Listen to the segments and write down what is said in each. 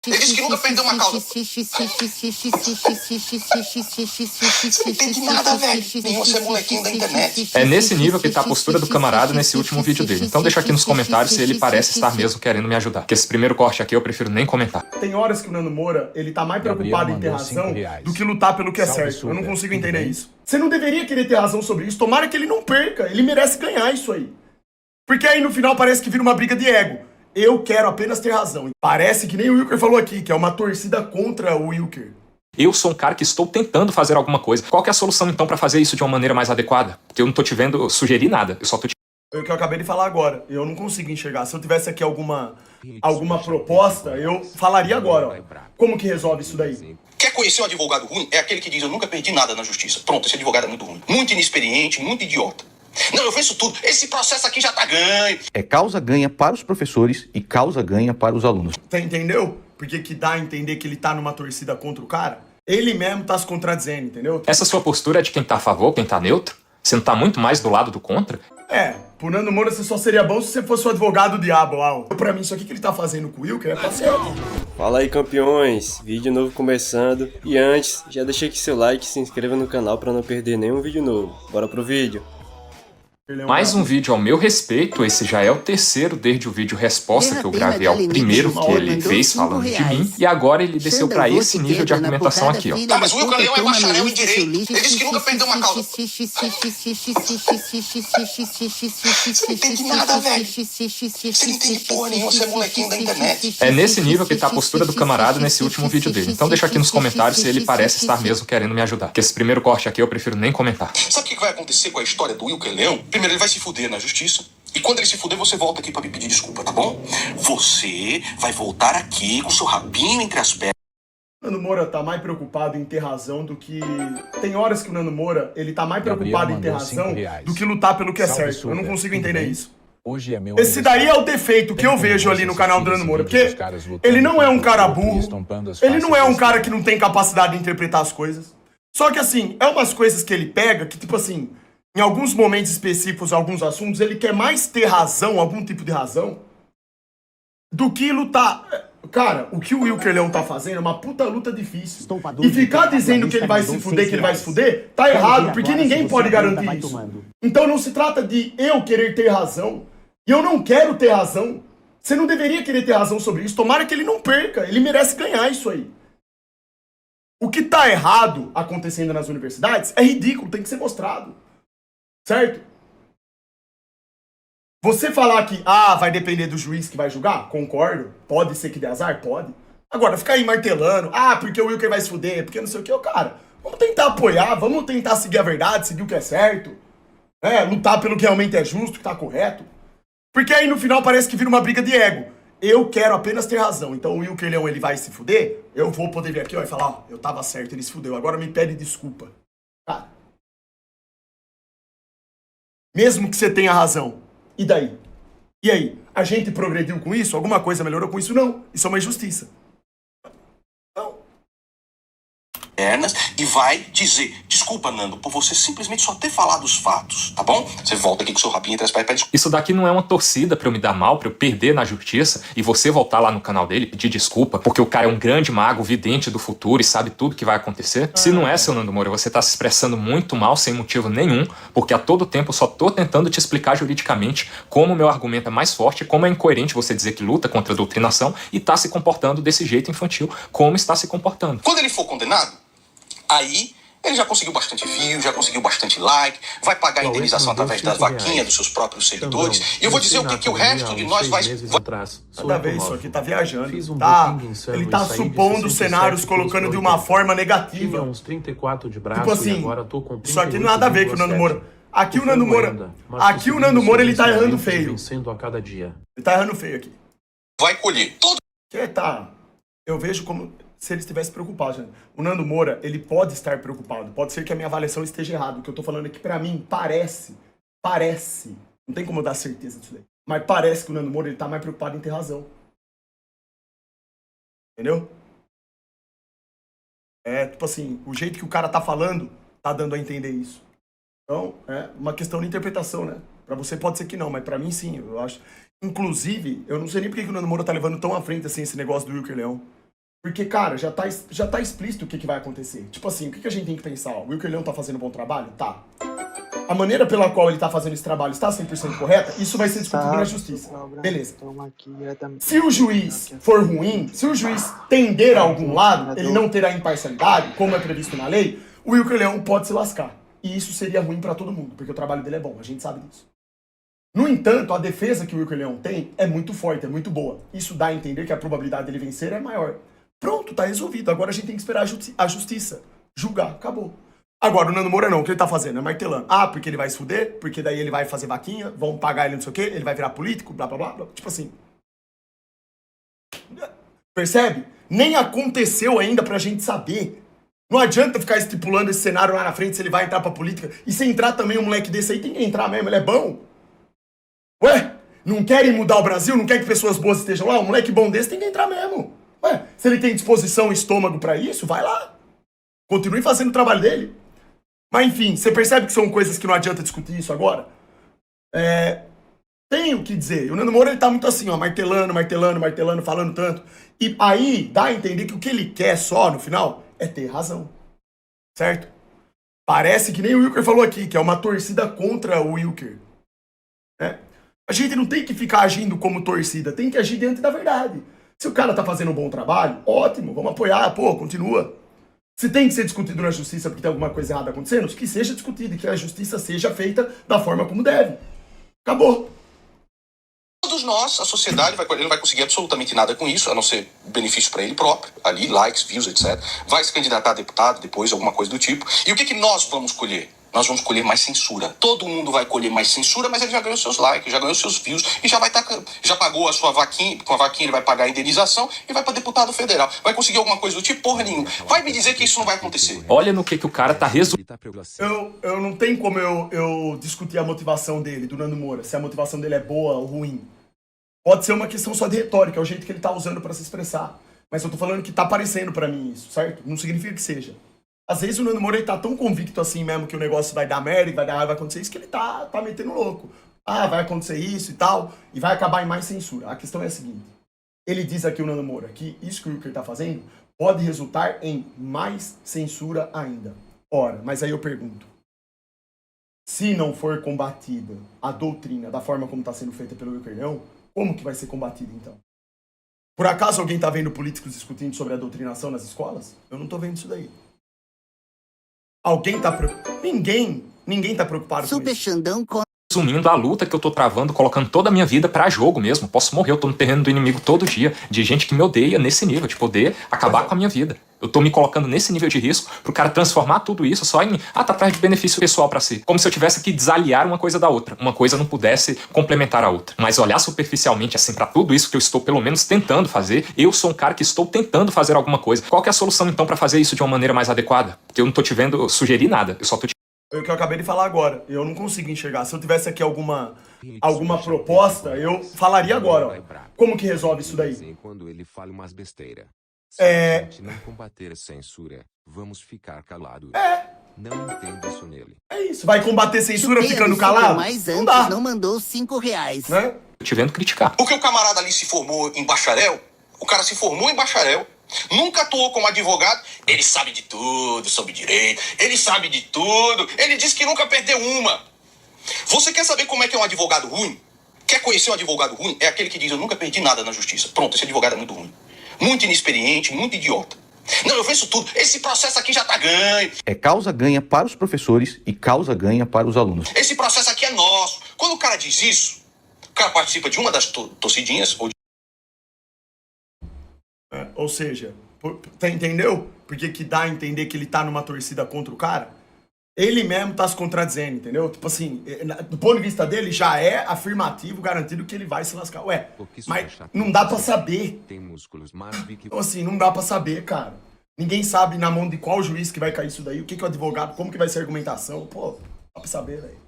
Ele disse que nunca perdeu uma causa. Você não entende nada, velho. Você é molequinho da internet. É nesse nível que tá a postura do camarada nesse último vídeo dele. Então deixa aqui nos comentários se ele parece estar mesmo querendo me ajudar. Porque esse primeiro corte aqui eu prefiro nem comentar. Tem horas que o Nando Moura, ele tá mais preocupado em ter razão do que lutar pelo que é certo. Eu não consigo entender isso. Você não deveria querer ter razão sobre isso. Tomara que ele não perca. Ele merece ganhar isso aí. Porque aí no final parece que vira uma briga de ego. Eu quero apenas ter razão. Parece que nem o Wilker falou aqui, que é uma torcida contra o Wilker. Eu sou um cara que estou tentando fazer alguma coisa. Qual que é a solução então pra fazer isso de uma maneira mais adequada? Porque eu não tô te vendo sugerir nada. Eu só tô te... É o que eu acabei de falar agora. Eu não consigo enxergar. Se eu tivesse aqui alguma proposta, eu falaria agora, ó. Como que resolve isso daí? Quer conhecer um advogado ruim? É aquele que diz, eu nunca perdi nada na justiça. Pronto, esse advogado é muito ruim. Muito inexperiente, muito idiota. Não, eu venço tudo. Esse processo aqui já tá ganho. É causa ganha para os professores e causa ganha para os alunos. Você entendeu? Porque que dá a entender que ele tá numa torcida contra o cara? Ele mesmo tá se contradizendo, entendeu? Essa sua postura é de quem tá a favor, quem tá neutro? Você não tá muito mais do lado do contra? É, pro Nando Moura você só seria bom se você fosse o advogado do diabo lá, ó. Pra mim, isso aqui que ele tá fazendo com o Wilker é passeio. Fala aí, campeões, vídeo novo começando. E antes, já deixa aqui seu like e se inscreva no canal pra não perder nenhum vídeo novo. Bora pro vídeo. Mais um vídeo ao meu respeito, esse já é o terceiro desde o vídeo resposta que eu gravei ao primeiro que ele fez falando de mim, e agora ele desceu pra esse nível de argumentação aqui, ó. Tá, mas o Wilker Leão é bacharel em direito. Ele disse que nunca perdeu uma causa. Você não entende nada, velho. Você não entende porra nenhuma, você é molequinho da internet. É nesse nível que tá a postura do camarada nesse último vídeo dele. Então deixa aqui nos comentários se ele parece estar mesmo querendo me ajudar. Porque esse primeiro corte aqui eu prefiro nem comentar. Sabe o que vai acontecer com a história do Wilker Leão? Primeiro, ele vai se fuder na justiça. E quando ele se fuder, você volta aqui pra me pedir desculpa, tá bom? Você vai voltar aqui com seu rabinho entre as pernas. O Nando Moura tá mais preocupado em ter razão do que... Tem horas que o Nando Moura, ele tá mais preocupado em ter razão do que lutar pelo que é certo. Eu não consigo entender isso. Hoje é meu Esse daí é o defeito que eu vejo ali no canal do Nando Moura. Porque ele não é um cara burro, ele não é um cara que não tem capacidade de interpretar as coisas. Só que assim, é umas coisas que ele pega que tipo assim... Em alguns momentos específicos, alguns assuntos, ele quer mais ter razão, algum tipo de razão, do que lutar. Cara, o que o Wilker Leão tá fazendo é uma puta luta difícil. E ficar dizendo que ele vai se fuder, que ele vai se fuder, tá errado, porque ninguém pode garantir isso. Então não se trata de eu querer ter razão, e eu não quero ter razão. Você não deveria querer ter razão sobre isso. Tomara que ele não perca, ele merece ganhar isso aí. O que tá errado acontecendo nas universidades é ridículo, tem que ser mostrado. Certo? Você falar que, vai depender do juiz que vai julgar? Concordo. Pode ser que dê azar? Pode. Agora, ficar aí martelando, porque o Wilker vai se fuder, porque não sei o que, cara, vamos tentar apoiar, vamos tentar seguir a verdade, seguir o que é certo, lutar pelo que realmente é justo, que tá correto. Porque aí no final parece que vira uma briga de ego. Eu quero apenas ter razão. Então o Wilker Leão, ele vai se fuder, eu vou poder vir aqui, ó, e falar, eu tava certo, ele se fudeu, agora me pede desculpa. Cara. Mesmo que você tenha razão. E daí? E aí? A gente progrediu com isso? Alguma coisa melhorou com isso? Não. Isso é uma injustiça. Não. E vai dizer, desculpa, Nando, por você simplesmente só ter falado os fatos, tá bom? Você volta aqui com seu rabinho entre as pernas e pede desculpa. Isso daqui não é uma torcida pra eu me dar mal, pra eu perder na justiça e você voltar lá no canal dele e pedir desculpa porque o cara é um grande mago, vidente do futuro e sabe tudo que vai acontecer. Se não é, seu Nando Moura, você tá se expressando muito mal sem motivo nenhum, porque a todo tempo eu só tô tentando te explicar juridicamente como o meu argumento é mais forte, como é incoerente você dizer que luta contra a doutrinação e tá se comportando desse jeito infantil, como está se comportando. Quando ele for condenado, aí ele já conseguiu bastante view, já conseguiu bastante like, vai pagar a indenização através das vaquinhas dos seus próprios seguidores. E eu vou dizer o que o resto de nós vai... Toda vez isso aqui tá viajando. Ele tá supondo cenários, colocando de uma forma negativa. Tipo assim, isso aqui não tem nada a ver com o Nando Moura. Aqui o Nando Moura, ele tá errando feio. Ele tá errando feio aqui. Vai colher todo... Eu vejo como... Se ele estivesse preocupado, gente. O Nando Moura, ele pode estar preocupado. Pode ser que a minha avaliação esteja errada. O que eu tô falando aqui, pra mim, parece. Não tem como eu dar certeza disso daí. Mas parece que o Nando Moura, ele tá mais preocupado em ter razão. Entendeu? Tipo assim, o jeito que o cara tá falando, tá dando a entender isso. Então, é uma questão de interpretação, né? Pra você pode ser que não, mas pra mim sim, eu acho. Inclusive, eu não sei nem por que o Nando Moura tá levando tão à frente assim esse negócio do Wilker Leão. Porque, cara, já tá explícito o que vai acontecer. Tipo assim, o que a gente tem que pensar? O Wilker Leão tá fazendo um bom trabalho? Tá. A maneira pela qual ele tá fazendo esse trabalho está 100% correta? Isso vai ser discutido na justiça. Beleza. Se o juiz for ruim, se o juiz tender a algum lado, ele não terá imparcialidade, como é previsto na lei, o Wilker Leão pode se lascar. E isso seria ruim pra todo mundo, porque o trabalho dele é bom, a gente sabe disso. No entanto, a defesa que o Wilker Leão tem é muito forte, é muito boa. Isso dá a entender que a probabilidade dele vencer é maior. Pronto, tá resolvido. Agora a gente tem que esperar a justiça julgar. Acabou. Agora, o Nando Moura não. O que ele tá fazendo? É martelando. Ah, porque ele vai se fuder? Porque daí ele vai fazer vaquinha? Vão pagar ele não sei o quê? Ele vai virar político? Blá, blá, blá, blá. Tipo assim. Percebe? Nem aconteceu ainda pra gente saber. Não adianta ficar estipulando esse cenário lá na frente se ele vai entrar pra política. E se entrar também um moleque desse aí, tem que entrar mesmo. Ele é bom. Ué? Não querem mudar o Brasil? Não quer que pessoas boas estejam lá? Um moleque bom desse tem que entrar mesmo. Ué? Se ele tem disposição e estômago pra isso, vai lá. Continue fazendo o trabalho dele. Mas enfim, você percebe que são coisas que não adianta discutir isso agora? Tenho o que dizer. O Nando Moura, ele tá muito assim, ó, martelando, falando tanto. E aí, dá a entender que o que ele quer só, no final, é ter razão. Certo? Parece que nem o Wilker falou aqui, que é uma torcida contra o Wilker. Né? A gente não tem que ficar agindo como torcida, tem que agir diante da verdade. Se o cara tá fazendo um bom trabalho, ótimo, vamos apoiar, pô, continua. Se tem que ser discutido na justiça porque tem alguma coisa errada acontecendo, que seja discutido e que a justiça seja feita da forma como deve. Acabou. Todos nós, a sociedade, ele não vai conseguir absolutamente nada com isso, a não ser benefício para ele próprio, ali, likes, views, etc. Vai se candidatar a deputado depois, alguma coisa do tipo. E o que nós vamos colher? Nós vamos colher mais censura. Todo mundo vai colher mais censura, mas ele já ganhou seus likes, já ganhou seus views e já pagou a sua vaquinha. Com a vaquinha ele vai pagar a indenização e vai para deputado federal. Vai conseguir alguma coisa do tipo? Porra nenhuma. Vai me dizer que isso não vai acontecer. Olha no que o cara tá resolvendo. Eu não tenho como eu discutir a motivação dele, do Nando Moura, se a motivação dele é boa ou ruim. Pode ser uma questão só de retórica, é o jeito que ele tá usando para se expressar. Mas eu tô falando que tá aparecendo para mim isso, certo? Não significa que seja. Às vezes o Nando Moura ele tá tão convicto assim mesmo que o negócio vai dar merda, vai acontecer isso, que ele tá metendo louco. Ah, vai acontecer isso e tal, e vai acabar em mais censura. A questão é a seguinte, ele diz aqui, o Nando Moura, que isso que o Wilker tá fazendo pode resultar em mais censura ainda. Ora, mas aí eu pergunto, se não for combatida a doutrina da forma como tá sendo feita pelo Wilker Leão, como que vai ser combatida então? Por acaso alguém tá vendo políticos discutindo sobre a doutrinação nas escolas? Eu não tô vendo isso daí. Alguém tá preocupado? Ninguém tá preocupado com Super isso. Xandão com Resumindo a luta que eu tô travando, colocando toda a minha vida pra jogo mesmo. Posso morrer, eu tô no terreno do inimigo todo dia, de gente que me odeia nesse nível, de poder acabar com a minha vida. Eu tô me colocando nesse nível de risco pro cara transformar tudo isso só em, tá atrás de benefício pessoal pra si. Como se eu tivesse que desaliar uma coisa da outra. Uma coisa não pudesse complementar a outra. Mas olhar superficialmente assim pra tudo isso que eu estou pelo menos tentando fazer, eu sou um cara que estou tentando fazer alguma coisa. Qual que é a solução então pra fazer isso de uma maneira mais adequada? Porque eu não tô te vendo sugerir nada, eu só tô te... É o que eu acabei de falar agora. Eu não consigo enxergar. Se eu tivesse aqui alguma proposta, eu falaria agora, ó. Como que resolve isso daí? Quando ele fala umas besteiras. Se a gente não combater a censura, vamos ficar calados. Não entendo isso nele. É isso. Vai combater censura Chuteira ficando do calado? mais Não antes dá. não mandou R$5. Né? Tô te vendo criticar. Porque o camarada ali se formou em bacharel, o cara se formou em bacharel, nunca atuou como advogado, ele sabe de tudo sobre direito, ele sabe de tudo, ele disse que nunca perdeu uma. Você quer saber como é que é um advogado ruim? Quer conhecer um advogado ruim? É aquele que diz, eu nunca perdi nada na justiça. Pronto, esse advogado é muito ruim. Muito inexperiente, muito idiota. Não, eu venço tudo. Esse processo aqui já tá ganho. É causa ganha para os professores e causa ganha para os alunos. Esse processo aqui é nosso. Quando o cara diz isso, o cara participa de uma das torcidinhas ou de... Ou seja, entendeu? Porque que dá a entender que ele tá numa torcida contra o cara? Ele mesmo tá se contradizendo, entendeu? Tipo assim, do ponto de vista dele, já é afirmativo, garantido que ele vai se lascar. Ué, mas não dá pra saber. Tem músculos, mas vi que Então assim, não dá pra saber, cara. Ninguém sabe na mão de qual juiz que vai cair isso daí, o que o advogado, como que vai ser a argumentação. Pô, dá pra saber, velho.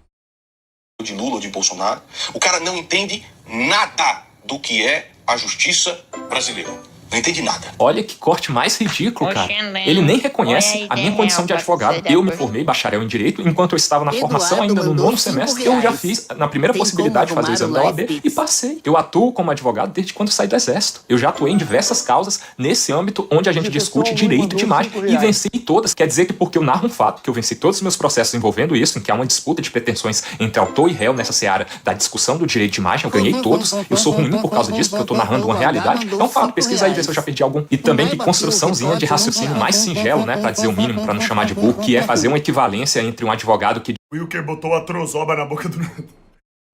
de Lula ou de Bolsonaro. O cara não entende nada do que é a justiça brasileira. Não entendi nada. Olha que corte mais ridículo, cara. Ele nem reconhece a minha condição de advogado. Eu me formei bacharel em Direito, enquanto eu estava na formação ainda no 9º semestre, eu já fiz, na primeira possibilidade de fazer o exame da OAB, e passei. Eu atuo como advogado desde quando saí do Exército. Eu já atuei em diversas causas nesse âmbito onde a gente discute direito de imagem e venci todas. Quer dizer que porque eu narro um fato, que eu venci todos os meus processos envolvendo isso, em que há uma disputa de pretensões entre autor e réu nessa seara da discussão do direito de imagem, eu ganhei todos, eu sou ruim por causa disso, porque eu tô narrando uma realidade. É um fato, pesquisa aí, vê se eu já perdi algum. E também que construçãozinha de raciocínio mais singelo, né, pra dizer o mínimo, pra não chamar de burro, que é fazer uma equivalência entre um advogado que... O Wilker botou a trozoba na boca do Nando.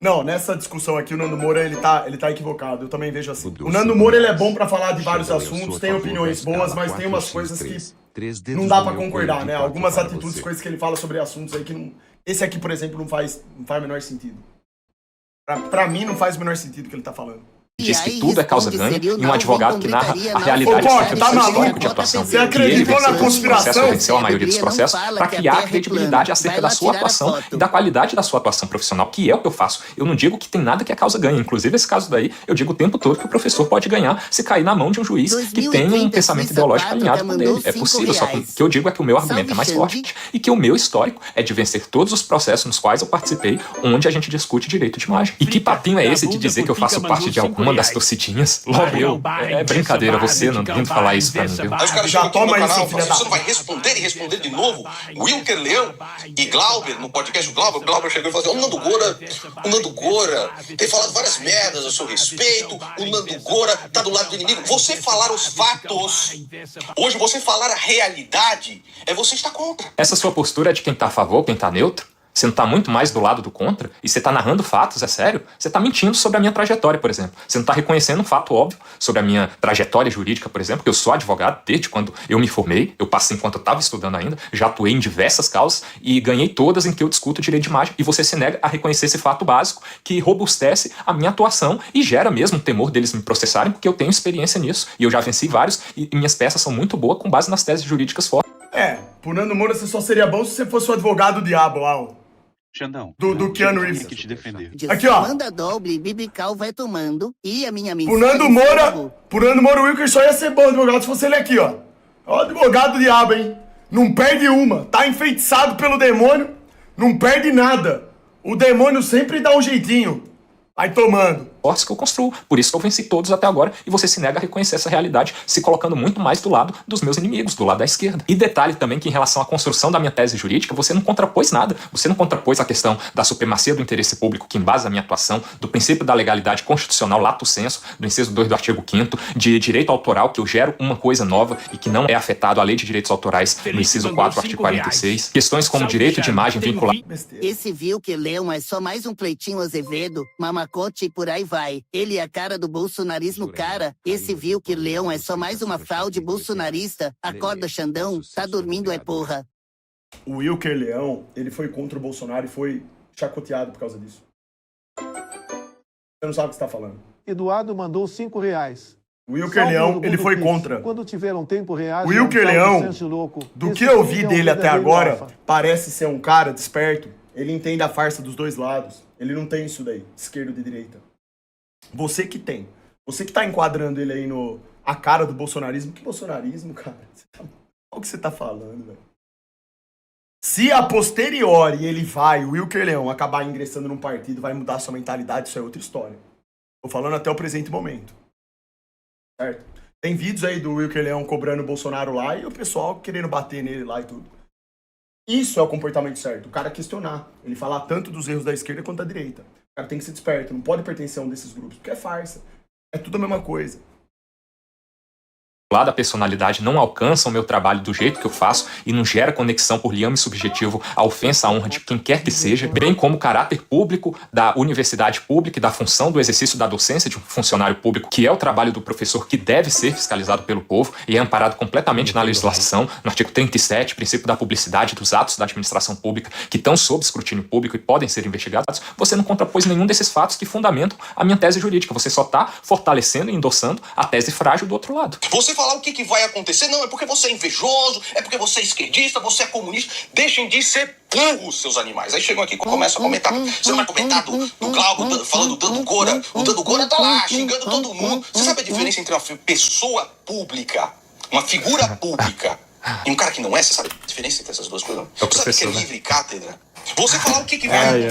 Não, nessa discussão aqui o Nando Moura, ele tá equivocado, eu também vejo assim. O Nando Moura, ele é bom pra falar de vários assuntos, tem opiniões boas, mas tem umas coisas que não dá pra concordar, né? Algumas atitudes, coisas que ele fala sobre assuntos aí que não... Esse aqui, por exemplo, não faz o menor sentido. Pra mim, não faz o menor sentido o que ele tá falando. Diz que tudo é causa-ganho e um advogado que narra a realidade tá histórica de atuação. Você acreditou na conspiração? Venceu a maioria dos processos para criar credibilidade acerca da sua atuação e da qualidade da sua atuação profissional, que é o que eu faço. Eu não digo que tem nada que a causa-ganha. Inclusive, esse caso daí, eu digo o tempo todo que o professor pode ganhar se cair na mão de um juiz que tem um pensamento ideológico alinhado com o dele. É possível, só que o que eu digo é que o meu argumento é mais forte e que o meu histórico é de vencer todos os processos nos quais eu participei, onde a gente discute direito de imagem. E que papinho é esse de dizer que eu faço parte de alguma das torcidinhas? Logo eu. É brincadeira você não vindo falar isso pra mim, viu? Aí os caras já tomam no canal e falam assim, você não vai responder e responder de novo? Wilker Leão e Glauber, no podcast o Glauber chegou e falou assim, o Nando Goura tem falado várias merdas a seu respeito, o Nando Goura tá do lado do inimigo. Você falar os fatos, hoje você falar a realidade, você está contra. Essa sua postura é de quem tá a favor, quem tá neutro? Você não tá muito mais do lado do contra? E você tá narrando fatos, é sério? Você tá mentindo sobre a minha trajetória, por exemplo. Você não tá reconhecendo um fato óbvio sobre a minha trajetória jurídica, por exemplo, que eu sou advogado desde quando eu me formei, eu passei enquanto eu tava estudando ainda, já atuei em diversas causas e ganhei todas em que eu discuto direito de imagem, e você se nega a reconhecer esse fato básico que robustece a minha atuação e gera mesmo o temor deles me processarem, porque eu tenho experiência nisso, e eu já venci vários, e minhas peças são muito boas com base nas teses jurídicas fortes. Pro Nando Moura você só seria bom se você fosse o advogado do diabo lá, ó. Xandão, do Keanu Reeves. que te defender. Aqui, ó. Manda doble, Bibical vai tomando. E a minha Pro Nando Moura, o Wilker só ia ser bom advogado se fosse ele aqui, ó. Ó, o advogado do diabo, hein? Não perde uma. Tá enfeitiçado pelo demônio, não perde nada. O demônio sempre dá um jeitinho. Vai tomando. Fortes que eu construo. Por isso que eu venci todos até agora e você se nega a reconhecer essa realidade, se colocando muito mais do lado dos meus inimigos, do lado da esquerda. E detalhe também que em relação à construção da minha tese jurídica, você não contrapôs nada. Você não contrapôs a questão da supremacia do interesse público que embasa a minha atuação, do princípio da legalidade constitucional lato sensu, do inciso 2 do artigo 5º, de direito autoral, que eu gero uma coisa nova e que não é afetado à lei de direitos autorais no inciso 4 do artigo 46. Questões como direito de imagem vinculado. Esse Wilker Leão é só mais um Cleitinho Azevedo, mamacote e por aí vai. Ele é a cara do bolsonarismo, cara. Esse Wilker Leão é só mais uma fraude bolsonarista. Acorda, Xandão. Tá dormindo, é porra. O Wilker Leão, ele foi contra o Bolsonaro e foi chacoteado por causa disso. Você não sabe o que você tá falando. Eduardo mandou R$5. O Wilker Leão, ele foi contra. Quando tiver um tempo reais, o Wilker Leão, do que eu vi dele até agora, parece ser um cara desperto. Ele entende a farsa dos dois lados. Ele não tem isso daí, esquerda e direita. Você que tem. Você que tá enquadrando ele aí no... A cara do bolsonarismo. Que bolsonarismo, cara? Qual que você tá falando, velho? Se a posteriori ele vai, o Wilker Leão, acabar ingressando num partido, vai mudar sua mentalidade, isso é outra história. Tô falando até o presente momento. Certo? Tem vídeos aí do Wilker Leão cobrando o Bolsonaro lá e o pessoal querendo bater nele lá e tudo. Isso é o comportamento certo. O cara questionar. Ele falar tanto dos erros da esquerda quanto da direita. O cara tem que ser desperto. Não pode pertencer a um desses grupos, porque é farsa. É tudo a mesma coisa. Da personalidade não alcança o meu trabalho do jeito que eu faço e não gera conexão por liame subjetivo à ofensa à honra de quem quer que seja, bem como o caráter público da universidade pública e da função do exercício da docência de um funcionário público, que é o trabalho do professor, que deve ser fiscalizado pelo povo e é amparado completamente na legislação, no artigo 37, princípio da publicidade dos atos da administração pública que estão sob escrutínio público e podem ser investigados. Você não contrapôs nenhum desses fatos que fundamentam a minha tese jurídica. Você só está fortalecendo e endossando a tese frágil do outro lado. Você falar o que vai acontecer, não, é porque você é invejoso, é porque você é esquerdista, você é comunista. Deixem de ser burros, seus animais. Aí chegam aqui e começam a comentar. Você não vai comentar do Glauco falando do Dando Gora? O Dando Gora tá lá, xingando todo mundo. Você sabe a diferença entre uma pessoa pública, uma figura pública, e um cara que não é? Você sabe a diferença entre essas duas coisas? É o Sabe o que é professor, né? livre cátedra? Você falar o que vai...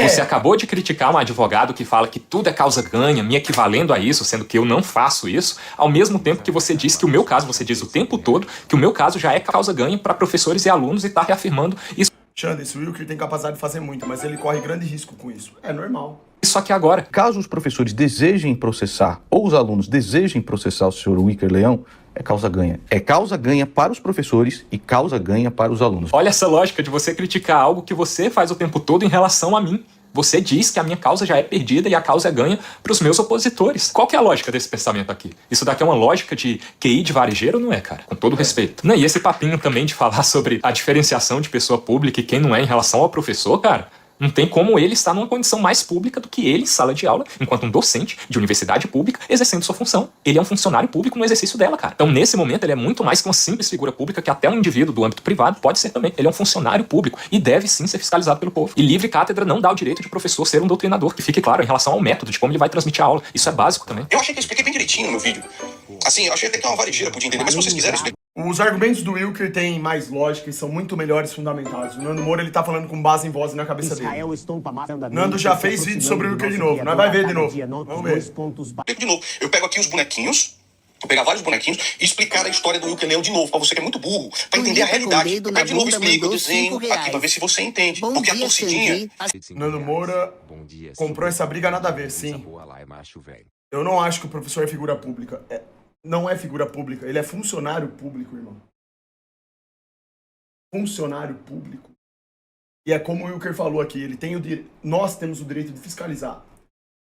Você acabou de criticar um advogado que fala que tudo é causa ganha, me equivalendo a isso, sendo que eu não faço isso, ao mesmo tempo que você diz que o meu caso, você diz o tempo todo, que o meu caso já é causa ganha para professores e alunos e tá reafirmando isso. Xande, esse Wilker tem capacidade de fazer muito, mas ele corre grande risco com isso. É normal. Isso aqui agora. Caso os professores desejem processar, ou os alunos desejem processar o senhor Wilker Leão, é causa ganha. É causa ganha para os professores e causa ganha para os alunos. Olha essa lógica de você criticar algo que você faz o tempo todo em relação a mim. Você diz que a minha causa já é perdida e a causa é ganha para os meus opositores. Qual que é a lógica desse pensamento aqui? Isso daqui é uma lógica de QI de varejeiro, não é, cara? Com todo respeito. Não, e esse papinho também de falar sobre a diferenciação de pessoa pública e quem não é em relação ao professor, cara... Não tem como ele estar numa condição mais pública do que ele em sala de aula, enquanto um docente de universidade pública exercendo sua função. Ele é um funcionário público no exercício dela, cara. Então, nesse momento, ele é muito mais que uma simples figura pública que até um indivíduo do âmbito privado pode ser também. Ele é um funcionário público e deve sim ser fiscalizado pelo povo. E livre cátedra não dá o direito de professor ser um doutrinador, que fique claro em relação ao método de como ele vai transmitir a aula. Isso é básico também. Eu achei que eu expliquei bem direitinho no meu vídeo. Assim, eu achei até que uma varejeira podia entender, mas se vocês quiserem explicar... Os argumentos do Wilker têm mais lógica e são muito melhores fundamentados. O Nando Moura, ele tá falando com base em voz e na cabeça dele. Nando já fez vídeo sobre o Wilker de novo. Nós vai ver de novo. Vamos ver. De novo, eu pego aqui os bonequinhos, vou pegar vários bonequinhos e explicar a história do Wilker Leão de novo, pra você que é muito burro, pra entender a realidade. Eu pego de novo e explico o desenho aqui pra ver se você entende. Porque a torcidinha... Nando Moura comprou essa briga nada a ver, sim. Eu não acho que o professor é figura pública. Não é figura pública, ele é funcionário público, irmão. Funcionário público. E é como o Wilker falou aqui, ele tem nós temos o direito de fiscalizar.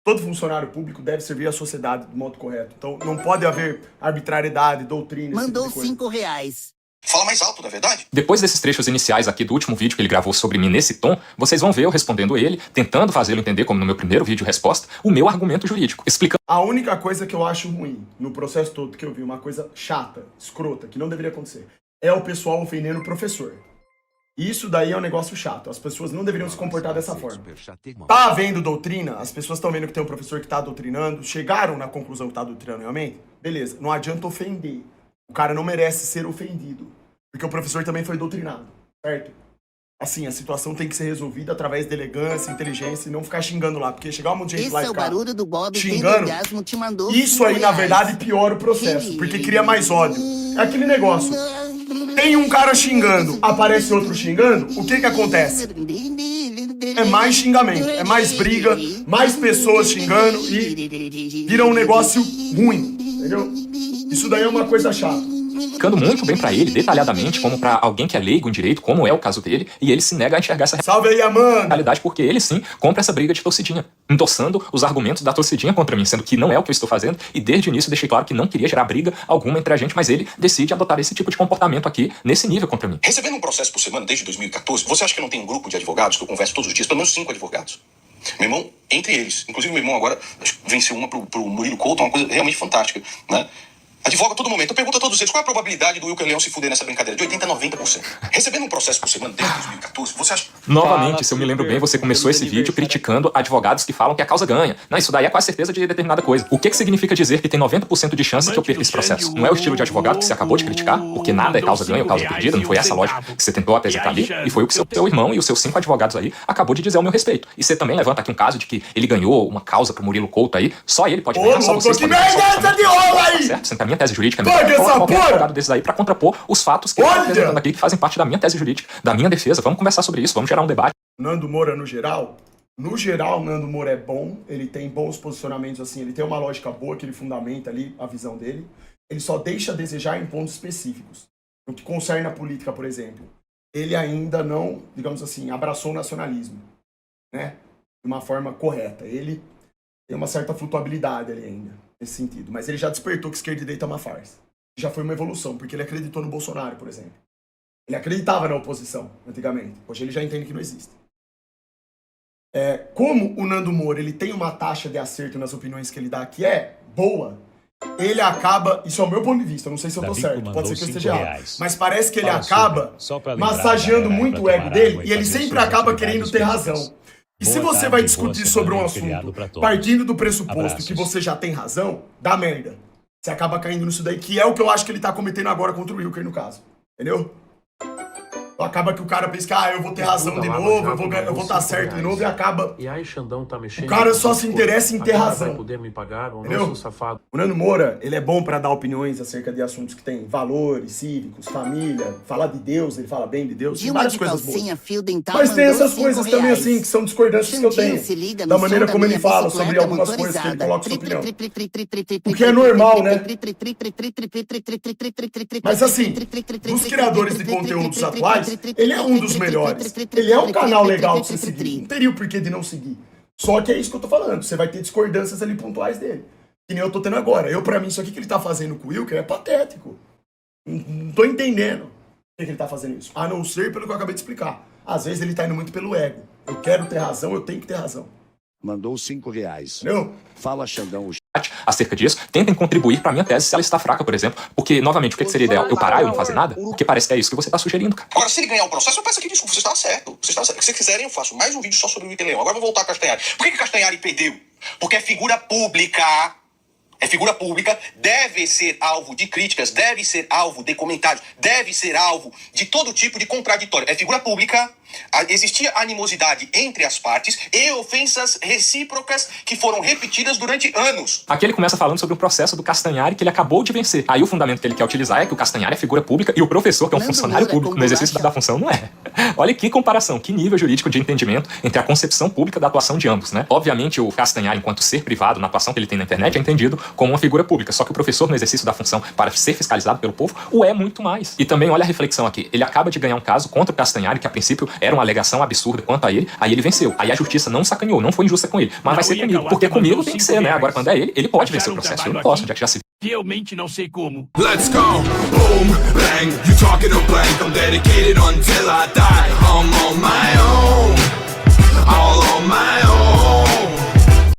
Todo funcionário público deve servir à sociedade do modo correto. Então não pode haver arbitrariedade, doutrina, Mandou esse tipo de coisa. R$5. Fala mais alto, não é verdade? Depois desses trechos iniciais aqui do último vídeo que ele gravou sobre mim nesse tom, vocês vão ver eu respondendo ele, tentando fazê-lo entender, como no meu primeiro vídeo resposta, o meu argumento jurídico, explicando A única coisa que eu acho ruim no processo todo que eu vi, uma coisa chata, escrota, que não deveria acontecer, é o pessoal ofendendo o professor. Isso daí é um negócio chato. As pessoas não deveriam se comportar dessa forma. Tá havendo doutrina, as pessoas estão vendo que tem um professor que tá doutrinando, chegaram na conclusão que tá doutrinando realmente, beleza, não adianta ofender. O cara não merece ser ofendido, porque o professor também foi doutrinado, certo? Assim, a situação tem que ser resolvida através de elegância, inteligência e não ficar xingando lá, porque chegar um monte de gente Esse lá e é o ficar barulho do Bob xingando, Orgasmo te mandou isso aí, na R$5. verdade, piora o processo, porque cria mais ódio. É aquele negócio. Tem um cara xingando, aparece outro xingando, o que que acontece? É mais xingamento, é mais briga, mais pessoas xingando e vira um negócio ruim, entendeu? Isso daí é uma coisa chata. explicando muito bem pra ele, detalhadamente, como pra alguém que é leigo em direito, como é o caso dele, e ele se nega a enxergar essa Salve aí, Amanda! realidade, porque ele sim compra essa briga de torcidinha, endossando os argumentos da torcidinha contra mim, sendo que não é o que eu estou fazendo, e desde o início deixei claro que não queria gerar briga alguma entre a gente, mas ele decide adotar esse tipo de comportamento aqui, nesse nível contra mim. Recebendo um processo por semana desde 2014, você acha que eu não tenho um grupo de advogados que eu converso todos os dias? Pelo menos 5 advogados. Meu irmão, entre eles, inclusive meu irmão agora venceu uma pro Murilo Couto, uma coisa realmente fantástica, né? Advoga a todo momento. Eu pergunto a todos eles, qual é a probabilidade do Wilker Leão se fuder nessa brincadeira? De 80% a 90%. Recebendo um processo por semana desde 2014, você acha... Novamente, se eu me lembro bem, você começou esse vídeo criticando advogados que falam que a causa ganha. Não, isso daí é quase certeza de determinada coisa. O que significa dizer que tem 90% de chance que eu perca esse processo? Não é o estilo de advogado que você acabou de criticar? Porque nada é causa ganha ou causa perdida? Não foi essa a lógica que você tentou apresentar ali? E foi o que seu irmão e os seus 5 advogados aí acabou de dizer ao meu respeito. E você também levanta aqui um caso de que ele ganhou uma causa pro Murilo Couto aí. Só ele pode ganhar, só vocês podem ganhar. Que merda essa de rola aí! Certo? Sendo que a minha tese jurídica Paga essa qualquer porra! advogado desses aí pra contrapor os fatos que ele está Olha! apresentando aqui, que fazem parte da minha tese jurídica, da minha defesa. Vamos conversar sobre isso, vamos gerar um debate. Nando Moura, no geral, Nando Moura é bom, ele tem bons posicionamentos, assim, ele tem uma lógica boa que ele fundamenta ali a visão dele. Ele só deixa a desejar em pontos específicos. No que concerne a política, por exemplo, ele ainda não, digamos assim, abraçou o nacionalismo, né? De uma forma correta. Ele tem uma certa flutuabilidade ali ainda, nesse sentido. Mas ele já despertou que esquerda e direita é uma farsa. Já foi uma evolução, porque ele acreditou no Bolsonaro, por exemplo. Ele acreditava na oposição, antigamente. Hoje ele já entende que não existe. Como o Nando Moura ele tem uma taxa de acerto nas opiniões que ele dá que é boa, ele acaba, isso é o meu ponto de vista, não sei se eu tô certo, pode ser que eu esteja errado, mas parece que ele acaba massageando muito o ego dele e ele sempre acaba querendo ter razão. E se você vai discutir sobre um assunto partindo do pressuposto que você já tem razão, dá merda. Você acaba caindo nisso daí, que é o que eu acho que ele tá cometendo agora contra o Wilker, no caso. Entendeu? Acaba que o cara pensa que, eu vou ter razão de novo, eu vou estar certo de novo, e acaba... E aí, Xandão tá mexendo... O cara só se interessa em ter razão. Vai poder me pagar, ou entendeu? não, seu safado. O Nando Moura, ele é bom pra dar opiniões acerca de assuntos que tem valores cívicos, família, falar de Deus, ele fala bem de Deus, tem várias coisas boas. Mas tem essas coisas também, assim, que são discordâncias que eu tenho. Da maneira como ele fala sobre algumas coisas que ele coloca sua opinião. O que é normal, né? Mas assim, dos criadores de conteúdos atuais, ele é um dos melhores. Ele é um canal legal de você seguir. Não teria o porquê de não seguir. Só que é isso que eu tô falando. Você vai ter discordâncias ali pontuais dele. Que nem eu tô tendo agora. Pra mim, isso aqui que ele tá fazendo com o Wilker é patético. Não tô entendendo por que ele tá fazendo isso. A não ser pelo que eu acabei de explicar. Às vezes ele tá indo muito pelo ego. Eu quero ter razão, eu tenho que ter razão. Mandou R$5. Entendeu? Fala, Xandão. Acerca disso, tentem contribuir pra minha tese se ela está fraca, por exemplo. Porque, novamente, o que seria ideal? Eu parar e eu não fazer nada? Porque parece que é isso que você tá sugerindo, cara. Agora, se ele ganhar o processo, eu peço aqui desculpa, você está certo. Você está certo. Se vocês quiserem, eu faço mais um vídeo só sobre o Wilker Leão. Agora eu vou voltar a Castanhari. Por que Castanhari perdeu? Porque é figura pública. É figura pública, deve ser alvo de críticas, deve ser alvo de comentários, deve ser alvo de todo tipo de contraditório. É figura pública, existia animosidade entre as partes e ofensas recíprocas que foram repetidas durante anos. Aqui ele começa falando sobre o processo do Castanhari que ele acabou de vencer. Aí o fundamento que ele quer utilizar é que o Castanhari é figura pública e o professor, que é um funcionário público no exercício da função, não é. Olha que comparação, que nível jurídico de entendimento entre a concepção pública da atuação de ambos, né? Obviamente o Castanhari, enquanto ser privado na atuação que ele tem na internet, é entendido como uma figura pública, só que o professor no exercício da função para ser fiscalizado pelo povo o é muito mais. E também olha a reflexão aqui, ele acaba de ganhar um caso contra o Castanhari, que a princípio era uma alegação absurda quanto a ele, aí ele venceu. Aí a justiça não sacaneou, não foi injusta com ele, mas vai ser comigo, porque comigo tem que ser, né? Agora quando é ele pode vencer o processo, eu não posso, já que já se... Realmente não sei como. Let's go, boom, bang, you talking to blank, I'm dedicated until I die, I'm on my own, all on my own.